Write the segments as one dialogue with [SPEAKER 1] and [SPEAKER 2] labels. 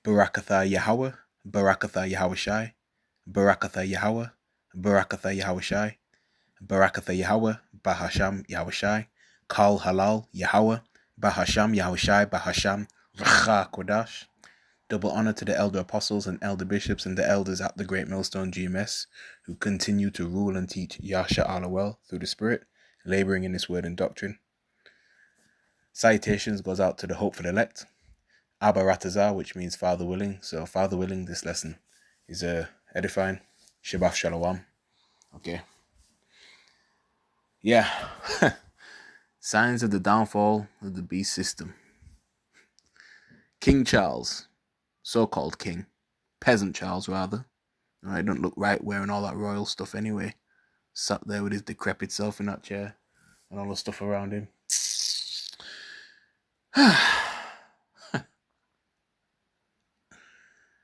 [SPEAKER 1] Barakatha Yahweh, Barakatha Yahushai, Barakatha Yahweh, Barakatha Yahushai, Barakatha Yahweh, Bahasham Yahushai, Kal Halal Yahweh, Bahasham Yahushai, Bahasham Racha Kodash. Double honor to the elder apostles and elder bishops and the elders at the Great Millstone GMS who continue to rule and teach Yasha Allah well through the Spirit, laboring in this word and doctrine. Salutations goes out to the hopeful elect, Abba Ratazah, which means Father willing. So Father willing, this lesson is edifying. Shabbat Shalom. Okay. Yeah. Signs of the downfall of the beast system. King Charles, so-called king, peasant Charles rather. Alright, don't look right wearing all that royal stuff anyway. Sat there with his decrepit self in that chair and all the stuff around him.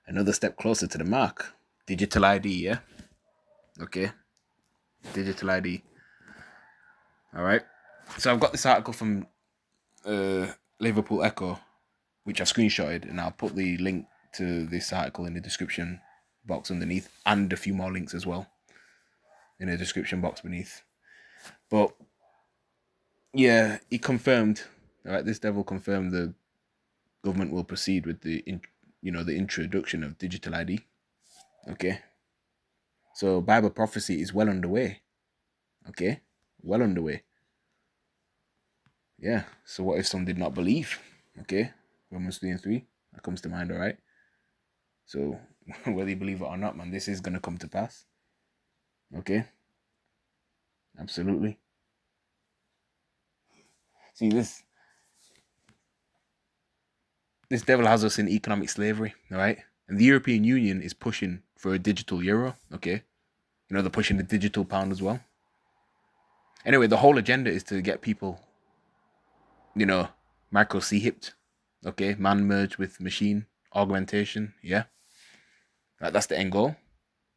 [SPEAKER 1] Another step closer to the mark. Digital ID, yeah? Okay. Digital ID. Alright. So I've got this article from Liverpool Echo, which I've screenshotted, and I'll put the link to this article in the description box underneath, and a few more links as well in the description box beneath. But yeah, he confirmed, alright, this devil confirmed the government will proceed with the introduction of digital ID. Okay. So Bible prophecy is well underway. Okay. Well underway. Yeah. So what if some did not believe? Okay. Romans 3:3. That comes to mind, alright? So whether you believe it or not, man, this is gonna come to pass. Okay. Absolutely. See, this devil has us in economic slavery, alright? And the European Union is pushing for a digital euro, okay? You know, they're pushing the digital pound as well. Anyway, the whole agenda is to get people, you know, micro C-hipped, okay? Man merged with machine augmentation, yeah? That's the end goal.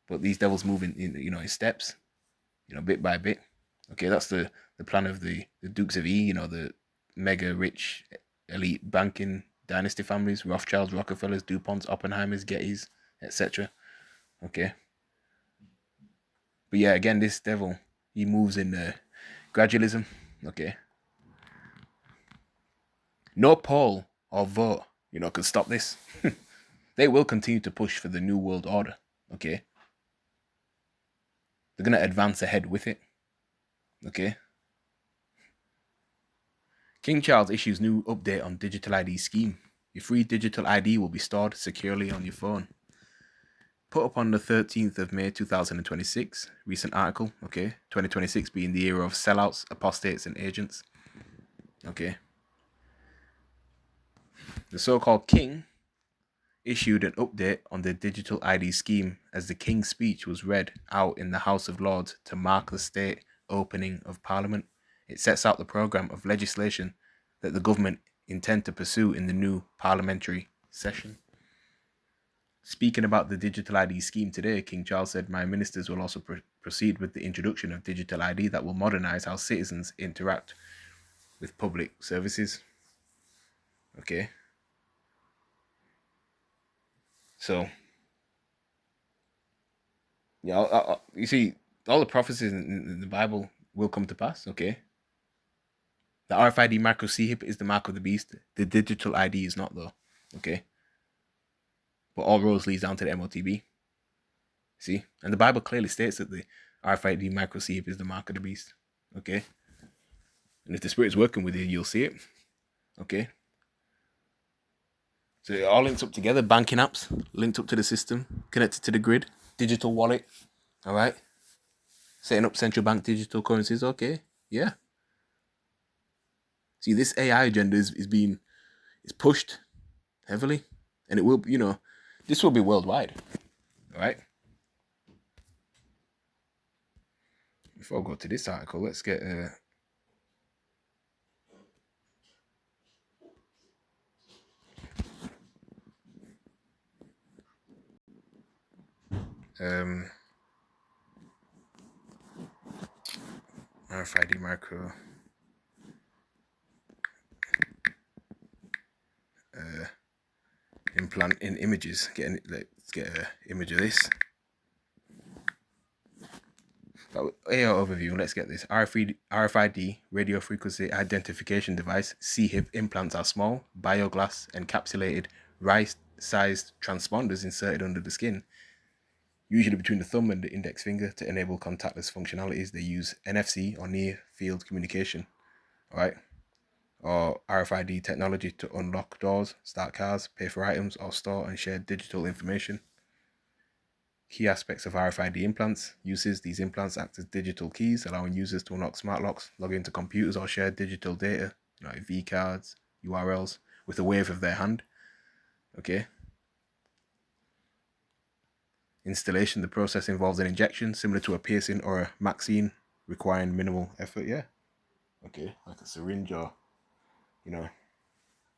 [SPEAKER 1] But these devils move in steps, bit by bit. Okay, that's the plan of the Dukes of E, the mega rich elite banking dynasty families, Rothschilds, Rockefellers, DuPonts, Oppenheimers, Gettys, etc. Okay. But yeah, again, this devil, he moves in gradualism. Okay. No poll or vote, can stop this. They will continue to push for the New World Order. Okay. They're going to advance ahead with it. Okay. King Charles issues new update on digital ID scheme. Your free digital ID will be stored securely on your phone. Put up on the 13th of May 2026. Recent article, okay. 2026 being the era of sellouts, apostates, and agents. Okay. The so-called king issued an update on the digital ID scheme as the King's speech was read out in the House of Lords to mark the state opening of Parliament. It sets out the programme of legislation that the government intend to pursue in the new parliamentary session. Speaking about the digital ID scheme today, King Charles said, "My ministers will also proceed with the introduction of digital ID that will modernise how citizens interact with public services." Okay. So, yeah, you see, all the prophecies in the Bible will come to pass, okay? The RFID micro C-hip is the mark of the beast. The digital ID is not, though, okay? But all roads leads down to the MOTB. See? And the Bible clearly states that the RFID micro C-hip is the mark of the beast, okay? And if the Spirit's working with you, you'll see it, okay? So it all links up together. Banking apps linked up to the system, connected to the grid, digital wallet, all right? Setting up central bank digital currencies, okay, yeah. See, this AI agenda is pushed heavily, and it will, this will be worldwide, all right? Before I go to this article, let's get RFID micro implant in images. Let's get an image of this. AR overview, let's get this. RFID, radio frequency identification device, CHIP implants are small, bioglass encapsulated, rice-sized transponders inserted under the skin, usually between the thumb and the index finger to enable contactless functionalities. They use NFC or near field communication, right? Or RFID technology to unlock doors, start cars, pay for items, or store and share digital information. Key aspects of RFID implants. Uses: these implants act as digital keys, allowing users to unlock smart locks, log into computers, or share digital data, like V cards, URLs, with a wave of their hand. Okay. Installation: the process involves an injection similar to a piercing or a vaccine, requiring minimal effort. Yeah. Okay, like a syringe, or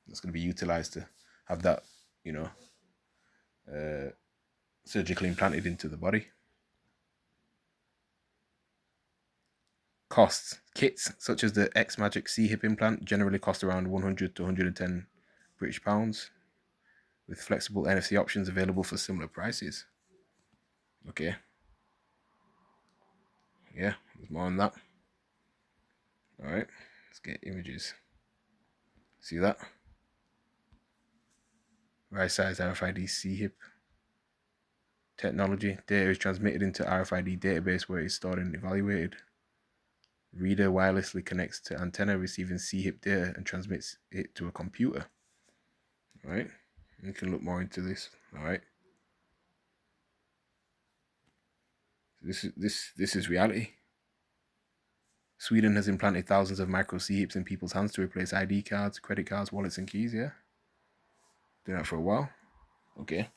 [SPEAKER 1] that's going to be utilized to have that, surgically implanted into the body. Costs: kits such as the X-Magic C-Hip implant generally cost around 100 to 110 British pounds, with flexible NFC options available for similar prices. Okay. Yeah, there's more on that. All right, let's get images. See that? Right size RFID C-Hip technology. Data is transmitted into RFID database where it is stored and evaluated. Reader wirelessly connects to antenna receiving C-Hip data and transmits it to a computer. All right, you can look more into this. All right, this is reality. Sweden has implanted thousands of micro C-Hips in people's hands to replace ID cards, credit cards, wallets, and keys. Yeah, doing that for a while. Okay.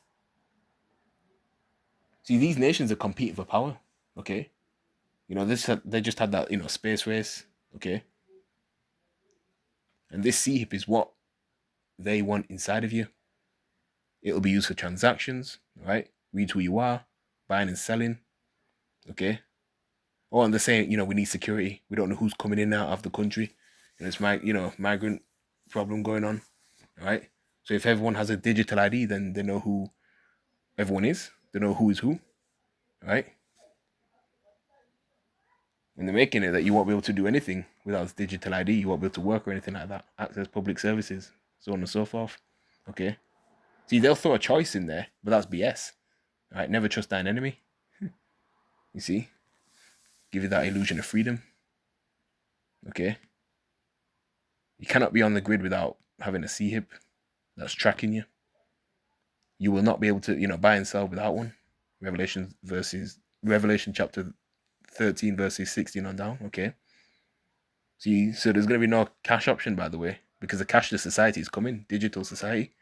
[SPEAKER 1] See, these nations are competing for power. Okay. They just had that, space race. Okay. And this C-Hip is what they want inside of you. It'll be used for transactions, right? Read who you are, buying and selling. Okay. Oh, and they're saying, we need security. We don't know who's coming in and out of the country. And it's migrant problem going on. All right. So if everyone has a digital ID, then they know who everyone is. They know who is who. Right. And they're making it that you won't be able to do anything without this digital ID. You won't be able to work or anything like that. Access public services, so on and so forth. Okay. See, they'll throw a choice in there, but that's BS. All right. Never trust thine enemy. You see? Give you that illusion of freedom. Okay. You cannot be on the grid without having a C-Hip that's tracking you. You will not be able to, buy and sell without one. Revelation chapter 13 verses 16 on down. Okay. See, so there's going to be no cash option, by the way, because the cashless society is coming, digital society.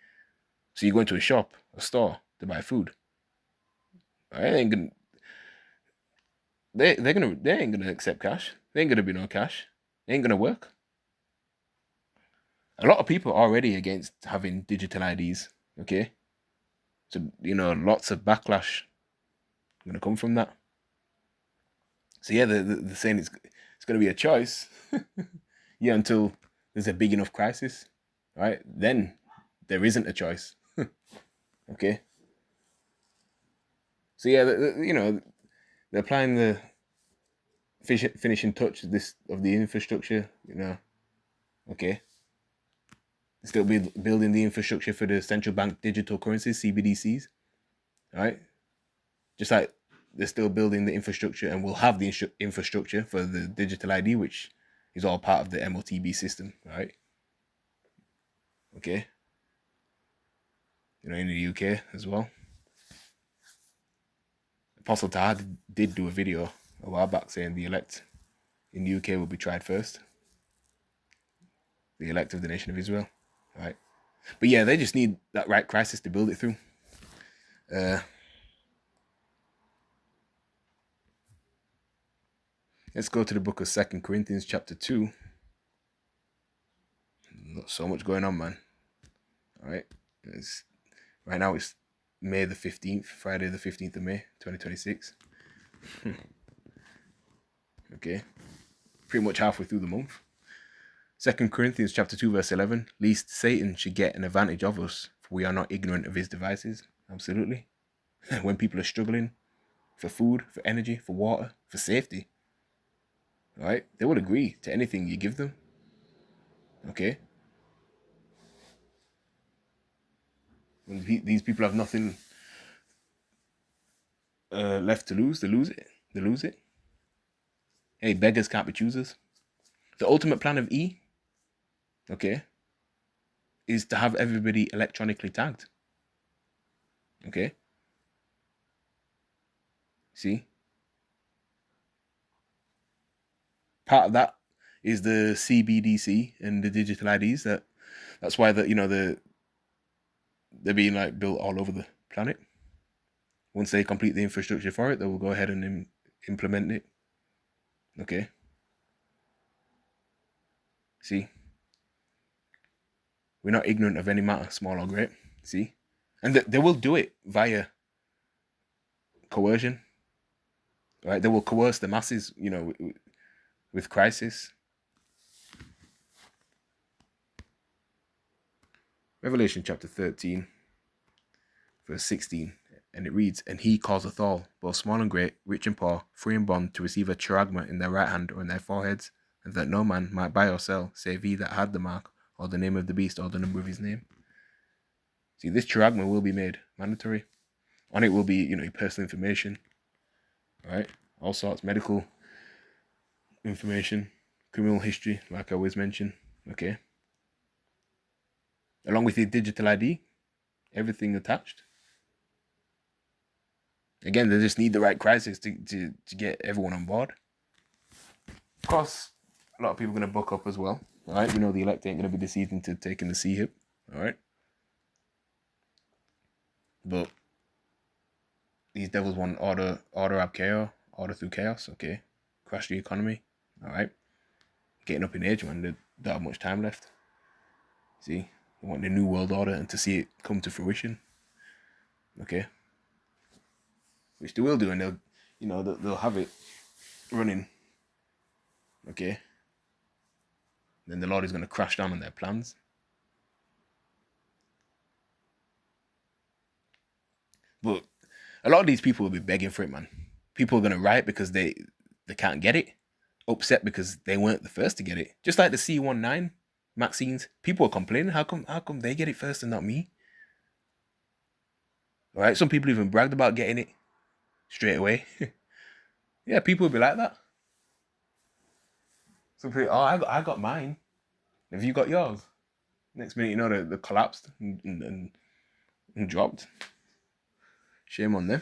[SPEAKER 1] So you go into a shop, a store to buy food. They ain't gonna accept cash. There ain't gonna be no cash. It ain't gonna work. A lot of people are already against having digital IDs. Okay. So, lots of backlash going to come from that. So, yeah, they're saying it's going to be a choice. Yeah, until there's a big enough crisis, right? Then there isn't a choice. Okay. So, yeah, they're applying the finishing touch of the infrastructure, Okay. Still building the infrastructure for the central bank digital currencies, CBDCs, right? Just like they're still building the infrastructure and will have the infrastructure for the digital ID, which is all part of the MOTB system, right? Okay. In the UK as well. Apostle Tahar did do a video a while back saying the elect in the UK will be tried first. The elect of the nation of Israel, right? But yeah, they just need that right crisis to build it through. Let's go to the book of 2 Corinthians chapter 2. Not so much going on, man. All right. Right now it's May the 15th, Friday the 15th of May, 2026. Okay. Pretty much halfway through the month. 2 Corinthians chapter 2 verse 11. Lest Satan should get an advantage of us, we are not ignorant of his devices. Absolutely. When people are struggling for food, for energy, for water, for safety, right? They will agree to anything you give them. Okay? When these people have nothing left to lose, they lose it. They lose it. Hey, beggars can't be choosers. The ultimate plan of E, okay, is to have everybody electronically tagged. Okay? See? Part of that is the CBDC and the digital IDs. That's why they're being like built all over the planet. Once they complete the infrastructure for it, they will go ahead and implement it. Okay. See? We're not ignorant of any matter, small or great. See? And they will do it via coercion. Right? They will coerce the masses, with crisis. Revelation chapter 13, verse 16. And it reads, "And he causeth all, both small and great, rich and poor, free and bond, to receive a charagma in their right hand or in their foreheads, and that no man might buy or sell, save he that had the mark, or the name of the beast, or the number of his name." See, this charagma will be made mandatory. On it will be, your personal information, right? All sorts, medical information, criminal history, like I always mention, okay? Along with your digital ID, everything attached. Again, they just need the right crisis to get everyone on board. Of course, a lot of people are going to buck up as well. All right, we know the elect ain't going to be deceived into taking the C hip. All right, but these devils want order ab chaos, order through chaos. Okay, crash the economy. All right, getting up in age, man. They don't have much time left. See, they want the new world order and to see it come to fruition. Okay, which they will do, and they'll have it running. Okay, then the Lord is going to crash down on their plans. But a lot of these people will be begging for it, man. People are going to riot because they can't get it. Upset because they weren't the first to get it. Just like the C19 vaccines. People are complaining. How come they get it first and not me? All right. Some people even bragged about getting it straight away. Yeah, people will be like that. Some people, I got mine. Have you got yours? Next minute, they collapsed and dropped. Shame on them.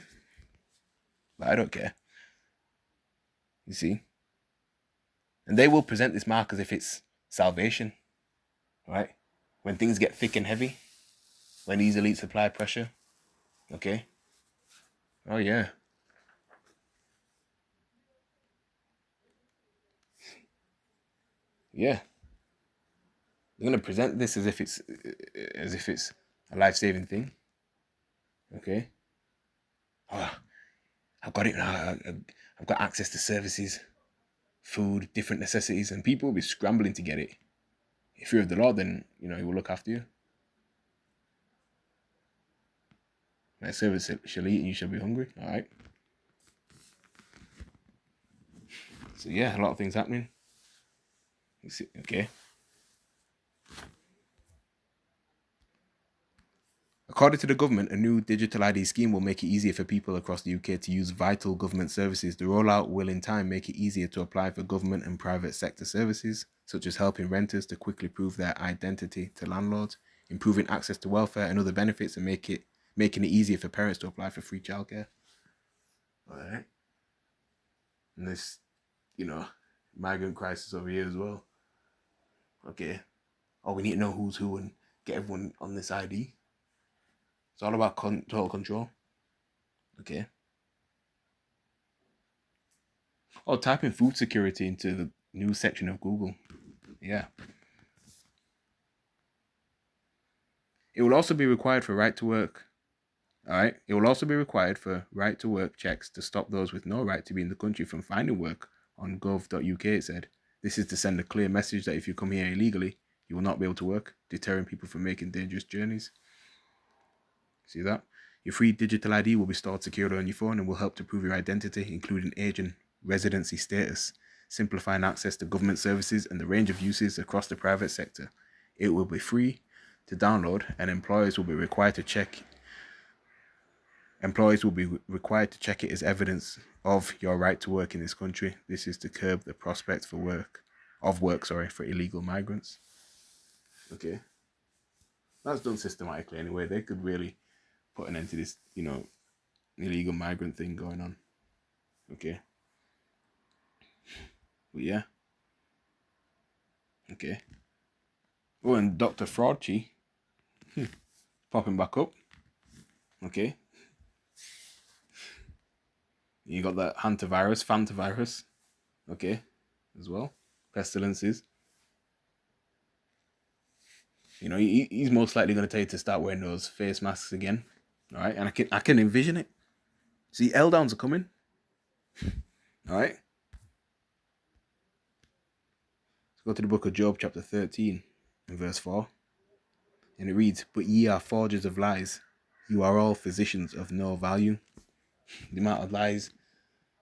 [SPEAKER 1] But I don't care. You see? And they will present this mark as if it's salvation. Right? When things get thick and heavy. When these elites apply pressure. Okay? Oh, yeah. Yeah. They're going to present this as if it's a life-saving thing. Okay? Oh, I've got it now. I've got access to services, food, different necessities, and people will be scrambling to get it. If you're of the Lord, then, He will look after you. My servant shall eat and you shall be hungry. All right. So, yeah, a lot of things happening. Okay. According to the government, a new digital ID scheme will make it easier for people across the UK to use vital government services. The rollout will in time make it easier to apply for government and private sector services, such as helping renters to quickly prove their identity to landlords, improving access to welfare and other benefits, and making it easier for parents to apply for free childcare. All right. And this, migrant crisis over here as well. Okay. Oh, we need to know who's who and get everyone on this ID. It's all about total control. Okay. Oh, type in food security into the news section of Google. Yeah. It will also be required for right to work. All right. It will also be required for right to work checks to stop those with no right to be in the country from finding work on gov.uk, it said. This is to send a clear message that if you come here illegally, you will not be able to work, deterring people from making dangerous journeys. See that? Your free digital ID will be stored securely on your phone and will help to prove your identity, including age and residency status, simplifying access to government services and the range of uses across the private sector. It will be free to download, and employers will be required to check it as evidence of your right to work in this country. This is to curb the prospect for work for illegal migrants. Okay. That's done systematically anyway. They could really put an end to this, illegal migrant thing going on. Okay. But yeah. Okay. Oh, and Dr. Fraudchi popping back up. Okay. You got that Fantavirus. Okay. As well. Pestilences. He's most likely going to tell you to start wearing those face masks again. All right. And I can envision it. See, L-downs are coming. All right. Let's go to the book of Job, chapter 13, and verse 4. And it reads, "But ye are forgers of lies. You are all physicians of no value." The amount of lies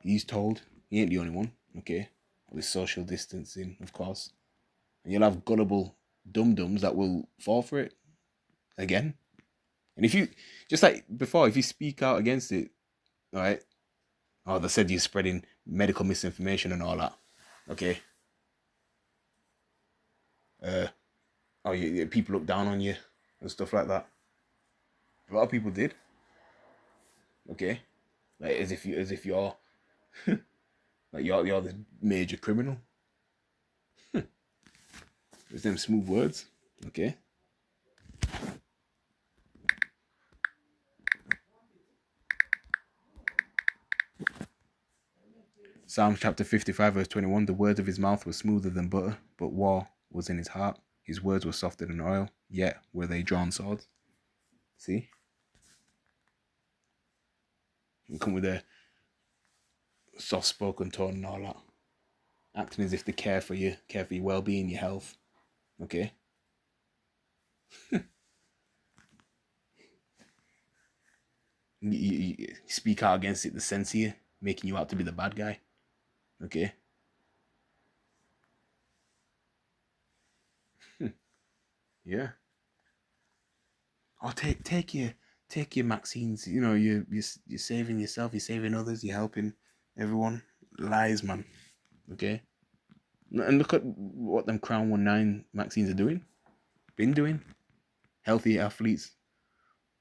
[SPEAKER 1] he's told, he ain't the only one, okay? With social distancing, of course. And you'll have gullible dum-dums that will fall for it again. And if you, just like before, if you speak out against it, all right? Oh, they said you're spreading medical misinformation and all that, okay? People look down on you and stuff like that. A lot of people did. Okay, like as if you're like you're this major criminal. There's them smooth words. Okay. Psalm chapter 55 verse 21. The words of his mouth were smoother than butter, but war was in his heart. His words were softer than oil, yet were they drawn swords. See? You come with a soft-spoken tone and all that. Acting as if they care for your well-being, your health. Okay? you speak out against it, the sense of you, making you out to be the bad guy. Okay? Yeah. Oh, take your vaccines. You're saving yourself, you're saving others, you're helping everyone. Lies, man. Okay? And look at what them Crown 19 vaccines are doing. Been doing. Healthy athletes,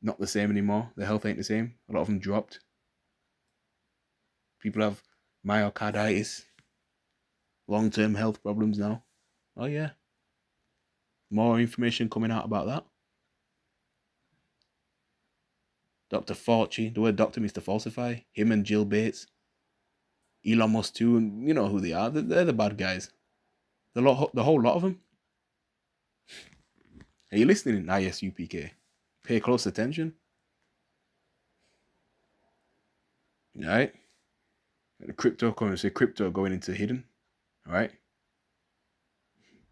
[SPEAKER 1] not the same anymore. Their health ain't the same. A lot of them dropped. People have myocarditis. Long-term health problems now. Oh, yeah. More information coming out about that. Dr. Fauci, the word doctor means to falsify. Him and Jill Bates. Elon Musk too, and you know who they are. They're the bad guys. The whole lot of them. Are you listening? Yes, UPK. Pay close attention. Alright? The cryptocurrency, crypto going into hidden. Alright?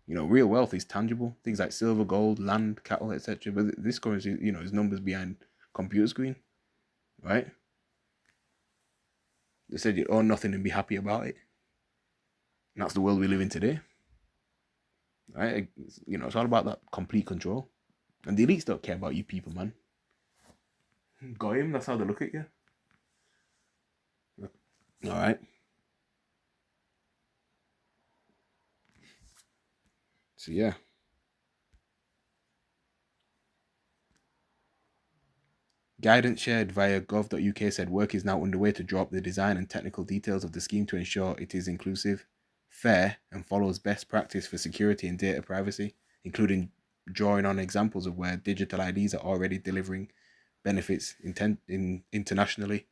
[SPEAKER 1] Real wealth is tangible. Things like silver, gold, land, cattle, etc. But this currency, is numbers behind computer screen. Right? They said you'd own nothing and be happy about it. And that's the world we live in today. Right? It's all about that complete control. And the elites don't care about you people, man. Got him, that's how they look at you. Alright. So yeah. Guidance shared via gov.uk said work is now underway to draw up the design and technical details of the scheme to ensure it is inclusive, fair, and follows best practice for security and data privacy, including drawing on examples of where digital IDs are already delivering benefits internationally.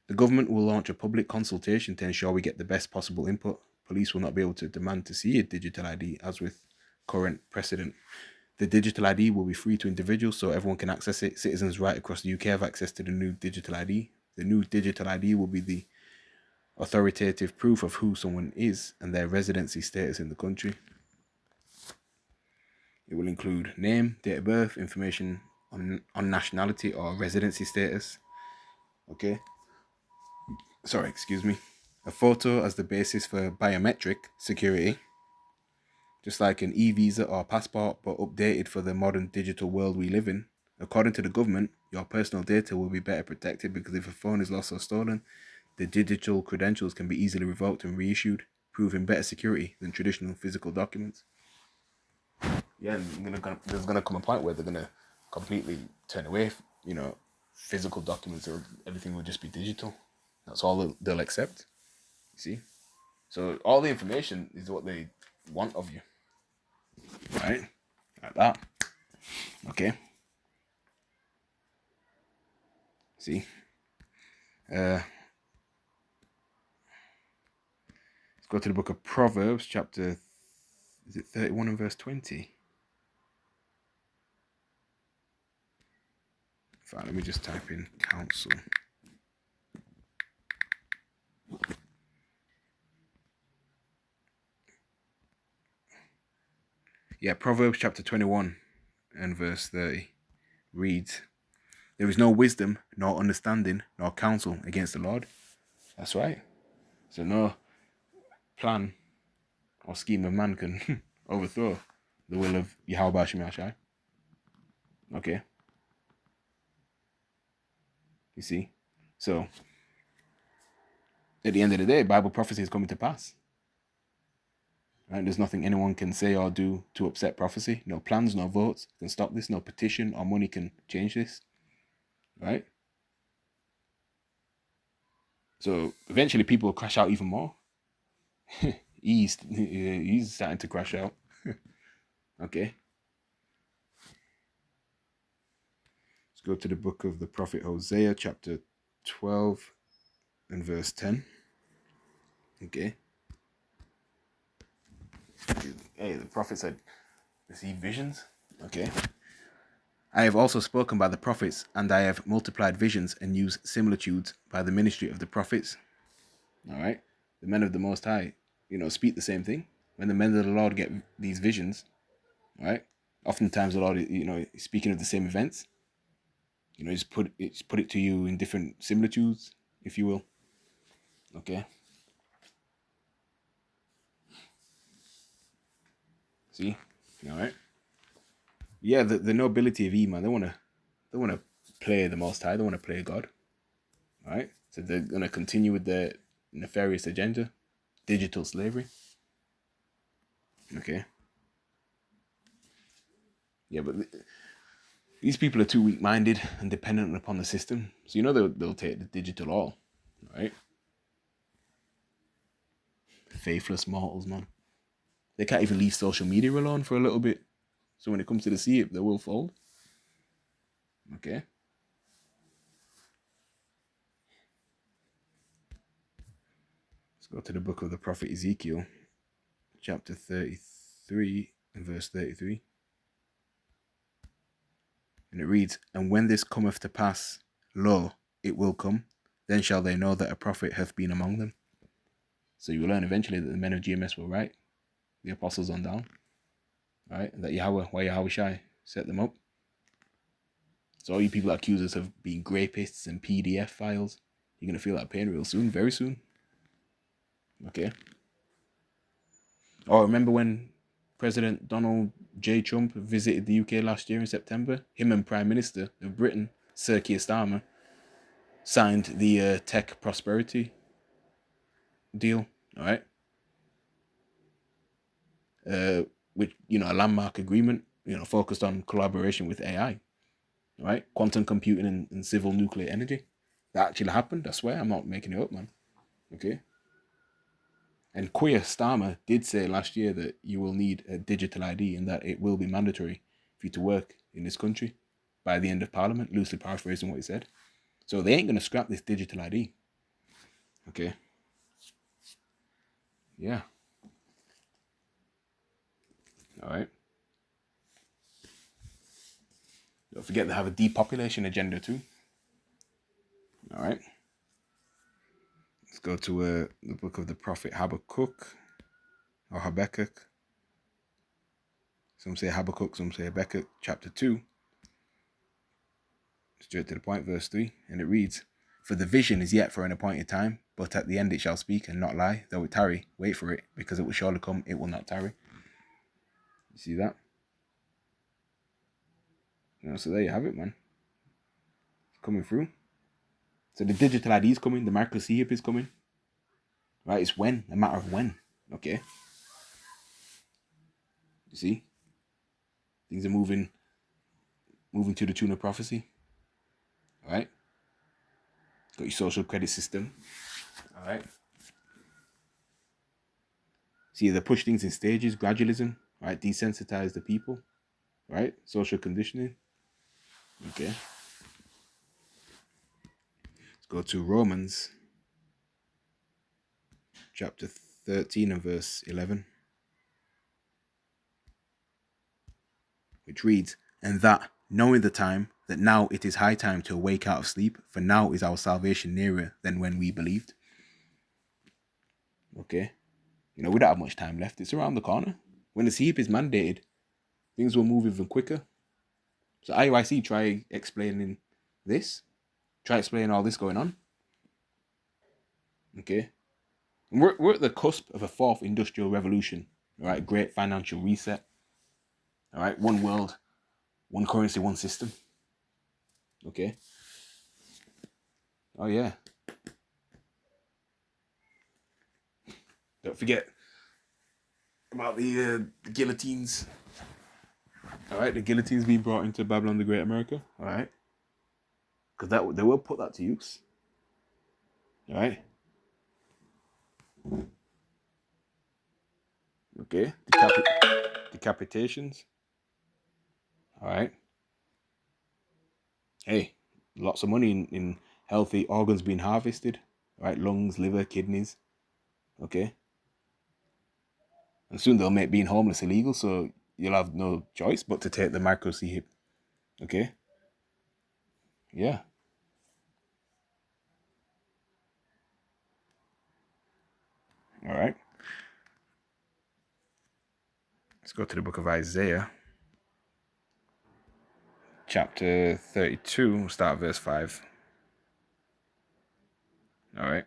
[SPEAKER 1] The government will launch a public consultation to ensure we get the best possible input. Police will not be able to demand to see a digital ID, as with current precedent. The digital ID will be free to individuals so everyone can access it. Citizens right across the UK have access to the new digital ID. The new digital ID will be the authoritative proof of who someone is and their residency status in the country. It will include name, date of birth, information on nationality or residency status. Okay. Sorry, excuse me. A photo as the basis for biometric security, just like an e-visa or passport, but updated for the modern digital world we live in. According to the government, your personal data will be better protected because if a phone is lost or stolen, the digital credentials can be easily revoked and reissued, proving better security than traditional physical documents. Yeah, and there's gonna come a point where they're gonna completely turn away, physical documents, or everything will just be digital. That's all they'll accept. You see, so all the information is what they want of you, right? Like that. Okay. See. Let's go to the book of Proverbs, chapter. Is it 31 and verse 20? Fine, let me just type in counsel. Yeah, Proverbs chapter 21 and verse 30 reads, "There is no wisdom, nor understanding, nor counsel against the Lord." That's right. So no plan or scheme of man can overthrow the will of Yahweh Shemashai. Okay. You see? So at the end of the day, Bible prophecy is coming to pass. Right? There's nothing anyone can say or do to upset prophecy. No plans, no votes can stop this. No petition or money can change this. Right? So eventually people will crash out even more. he's starting to crash out. Okay. Let's go to the book of the prophet Hosea, chapter 12 and verse 10. Okay. Hey, the prophet said, receive visions. Okay. I have also spoken by the prophets, and I have multiplied visions and used similitudes by the ministry of the prophets. All right. The men of the Most High, speak the same thing. When the men of the Lord get these visions, all right, oftentimes the Lord, is speaking of the same events. He's put it to you in different similitudes, if you will. Okay. See? All right. Yeah, the nobility of E, man, they wanna play the Most High. They want to play God. All right. So they're gonna continue with their nefarious agenda, digital slavery. Okay. Yeah, but these people are too weak-minded and dependent upon the system. So they'll take the digital all, right? Faithless mortals, man. They can't even leave social media alone for a little bit. So when it comes to the sea, they will fold. Okay. Let's go to the book of the prophet Ezekiel, chapter 33 and verse 33. And it reads, "And when this cometh to pass, lo, it will come, then shall they know that a prophet hath been among them." So you will learn eventually that the men of GMS were right, the apostles on down, right? That Yahweh Shai set them up. So all you people that accuse us of being grapists and PDF files, you're going to feel that pain real soon, very soon. Okay? Or remember when President Donald J. Trump visited the UK last year in September? Him and Prime Minister of Britain, Sir Keir Starmer, signed the tech prosperity deal, all right? Which, a landmark agreement, focused on collaboration with AI, right? Quantum computing and civil nuclear energy. That actually happened, I swear. I'm not making it up, man. Okay? And Keir Starmer did say last year that you will need a digital ID and that it will be mandatory for you to work in this country by the end of Parliament, loosely paraphrasing what he said. So they ain't going to scrap this digital ID. Okay? Yeah. All right. Don't forget they have a depopulation agenda too. All right. Let's go to the book of the prophet Habakkuk or Habakkuk. Some say Habakkuk, some say Habakkuk, chapter 2 Straight to the point, verse 3, and it reads, "For the vision is yet for an appointed time, but at the end it shall speak and not lie. Though it tarry, wait for it, because it will surely come, it will not tarry." You see that? So there you have it, man. It's coming through. So the digital ID is coming, the micro chip is coming. Right? It's when, a matter of when. Okay? You see? Things are moving to the tune of prophecy. Alright? Got your social credit system. Alright? See, they push things in stages, gradualism, right? Desensitize the people, right? Social conditioning. Okay. Let's go to Romans chapter 13 and verse 11, which reads, "And that, knowing the time, that now it is high time to awake out of sleep, for now is our salvation nearer than when we believed." Okay. We don't have much time left. It's around the corner. When the sleep is mandated, things will move even quicker. So IUIC, try explaining this. Try explaining all this going on. Okay. And we're at the cusp of a fourth industrial revolution. All right. Great financial reset. All right. One world, one currency, one system. Okay. Oh, yeah. Don't forget about the guillotines. All right. The guillotines being brought into Babylon the Great America. All right. Because they will put that to use. All right. Okay. Decapitations. All right. Hey, lots of money in healthy organs being harvested. All right. Lungs, liver, kidneys. Okay. And soon they'll make being homeless illegal, so you'll have no choice but to take the microchip. Okay. Yeah. All right. Let's go to the book of Isaiah, chapter 32. We'll start verse 5. All right.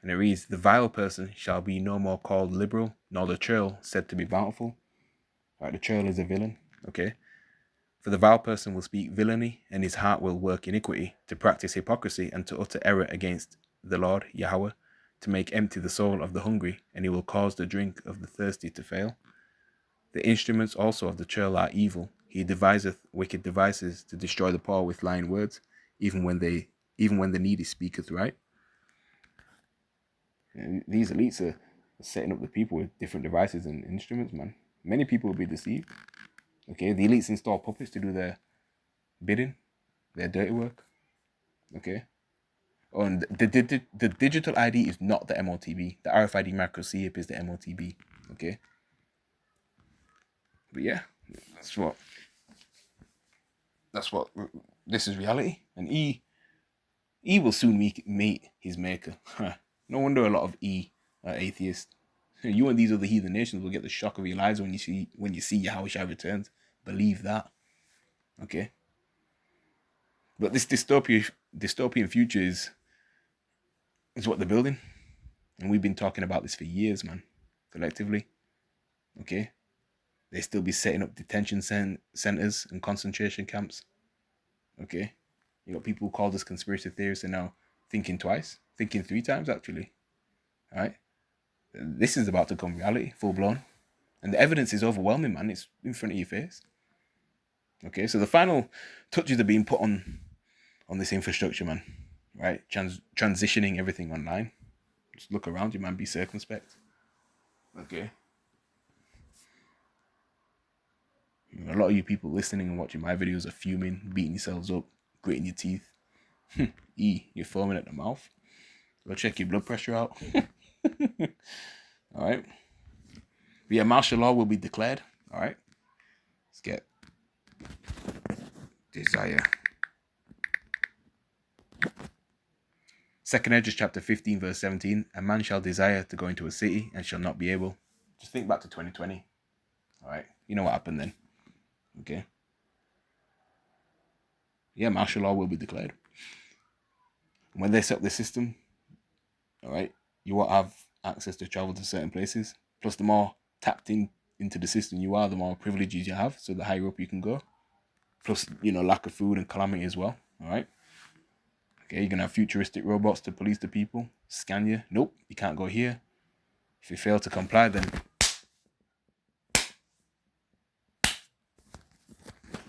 [SPEAKER 1] And it reads, "The vile person shall be no more called liberal, nor the churl said to be bountiful." All right, the churl is a villain. Okay. "For the vile person will speak villainy, and his heart will work iniquity, to practice hypocrisy, and to utter error against the Lord Yahweh, to make empty the soul of the hungry, and he will cause the drink of the thirsty to fail. The instruments also of the churl are evil. He deviseth wicked devices to destroy the poor with lying words, even when the needy speaketh right." And these elites are setting up the people with different devices and instruments, man. Many people will be deceived. Okay, the elites install puppets to do their bidding, their dirty work. Okay. Oh, and the digital ID is not the MOTB. The RFID micro chip is the MOTB. Okay. But yeah, that's what this is reality. And E will soon meet his maker. No wonder a lot of are atheists. You and these other heathen nations will get the shock of your lives when you see Yahushua returns. Believe that. Okay. But this dystopian future is what they're building. And we've been talking about this for years, man. Collectively. Okay. They still be setting up detention centers and concentration camps. Okay. You got people who call this conspiracy theorists and now thinking twice. Thinking 3 times, actually. Alright. This is about to come reality, full blown. And the evidence is overwhelming, man. It's in front of your face. Okay, so the final touches are being put on this infrastructure, man. Right? Transitioning everything online. Just look around you, man. Be circumspect. Okay. A lot of you people listening and watching my videos are fuming, beating yourselves up, gritting your teeth. You're foaming at the mouth. Go check your blood pressure out. All right. But yeah, martial law will be declared. All right. Let's get desire. 2nd Esdras chapter 15 verse 17. "A man shall desire to go into a city and shall not be able." Just think back to 2020. All right. You know what happened then. Okay. Yeah, martial law will be declared. When they set up the system, all right, you won't have access to travel to certain places. Plus, the more tapped into the system you are, the more privileges you have. So the higher up you can go. Plus, lack of food and calamity as well. All right. Okay, you're gonna have futuristic robots to police the people, scan you. Nope, you can't go here. If you fail to comply, then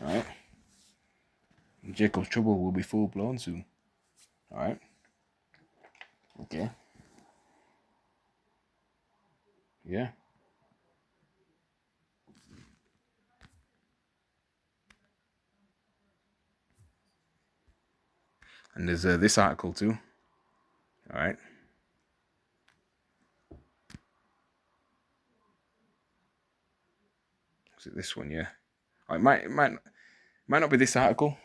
[SPEAKER 1] all right, Jacob's trouble will be full blown soon. All right. Okay. Yeah. And there's this article too. All right. Is it this one? Yeah. It might not be this article,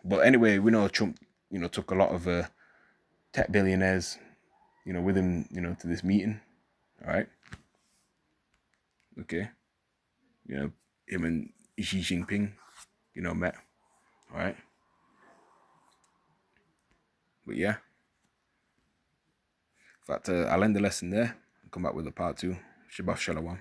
[SPEAKER 1] but anyway, we know Trump, took a lot of tech billionaires, with him, to this meeting. All right. Okay. Him and Xi Jinping, met. All right. But yeah. In fact, I'll end the lesson there and come back with a part two. Shabbat Shalom.